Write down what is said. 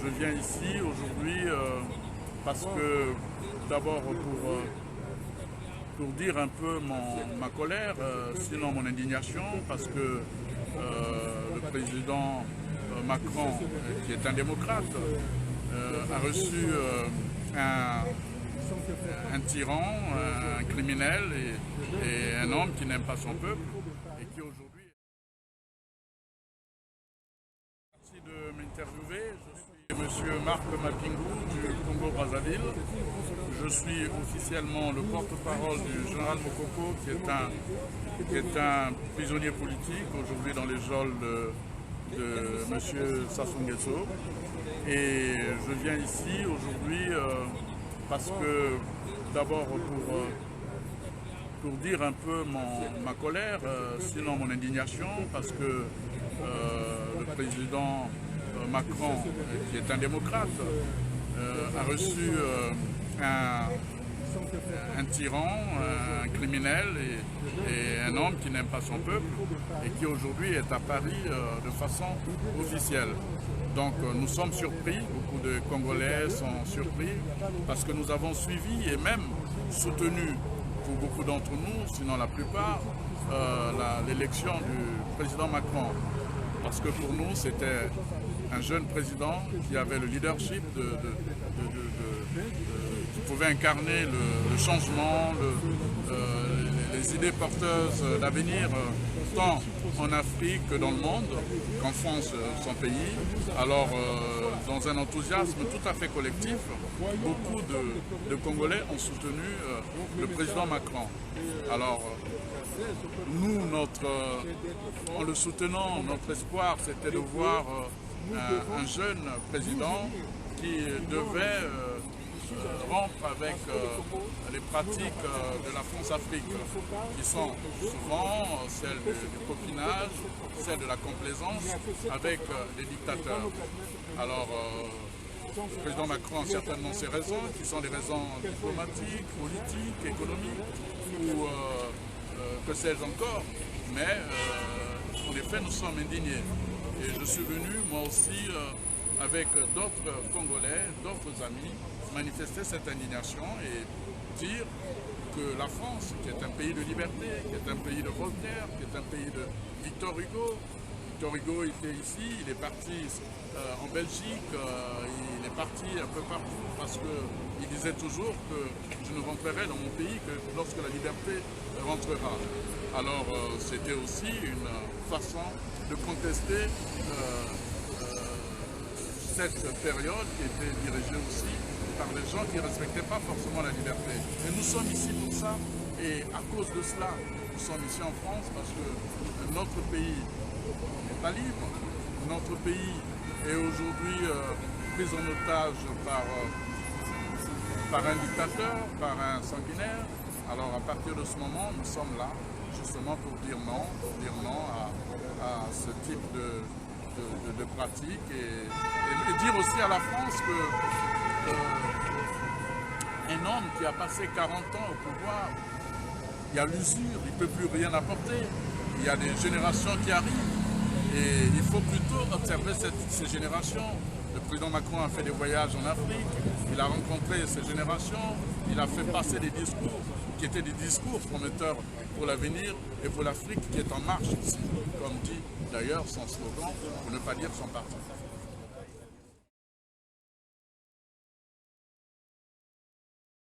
je viens ici aujourd'hui parce que d'abord pour dire un peu ma colère, sinon mon indignation, parce que le président Macron, qui est un démocrate, a reçu un tyran, un criminel et un homme qui n'aime pas son peuple et qui aujourd'hui... Merci de m'interviewer. Je suis Monsieur Marc Mapingou du Congo-Brazzaville. Je suis officiellement le porte-parole du général Mokoko, qui est un prisonnier politique aujourd'hui dans les geôles de Monsieur Sassou Nguesso. Et je viens ici aujourd'hui parce que d'abord pour dire un peu ma colère, sinon mon indignation, parce que le président Macron, qui est un démocrate, a reçu un tyran, un criminel et un homme qui n'aime pas son peuple et qui aujourd'hui est à Paris de façon officielle. Donc nous sommes surpris, beaucoup de Congolais sont surpris parce que nous avons suivi et même soutenu pour beaucoup d'entre nous, sinon la plupart, l'élection du président Macron. Parce que pour nous c'était un jeune président qui avait le leadership qui pouvait incarner le changement, les idées porteuses d'avenir, tant en Afrique que dans le monde, qu'en France, son pays. Alors, dans un enthousiasme tout à fait collectif, beaucoup de Congolais ont soutenu le président Macron. Alors, nous, en le soutenant, notre espoir, c'était de voir un jeune président qui devait rompre avec les pratiques de la France-Afrique, qui sont souvent celles du copinage, celles de la complaisance avec les dictateurs. Alors, le président Macron a certainement ses raisons, qui sont des raisons diplomatiques, politiques, économiques, ou que sais-je encore, mais en effet nous sommes indignés. Et je suis venu moi aussi avec d'autres Congolais, d'autres amis, manifester cette indignation et dire que la France, qui est un pays de liberté, qui est un pays de Voltaire, qui est un pays de Victor Hugo était ici, il est parti en Belgique, il est parti un peu partout parce qu'il disait toujours que je ne rentrerai dans mon pays que lorsque la liberté rentrera. Alors c'était aussi une façon de contester cette période qui était dirigée aussi par des gens qui ne respectaient pas forcément la liberté. Et nous sommes ici pour ça, et à cause de cela, nous sommes ici en France parce que notre pays n'est pas libre. Notre pays est aujourd'hui pris en otage par un dictateur, par un sanguinaire. Alors à partir de ce moment, nous sommes là justement pour dire non à ce type de pratique et dire aussi à la France que un homme qui a passé 40 ans au pouvoir, il y a l'usure, il ne peut plus rien apporter, il y a des générations qui arrivent et il faut plutôt observer ces générations. Le président Macron a fait des voyages en Afrique, il a rencontré ces générations, il a fait passer des discours qui étaient des discours prometteurs pour l'avenir et pour l'Afrique qui est en marche ici, comme dit d'ailleurs son slogan, pour ne pas dire son parti.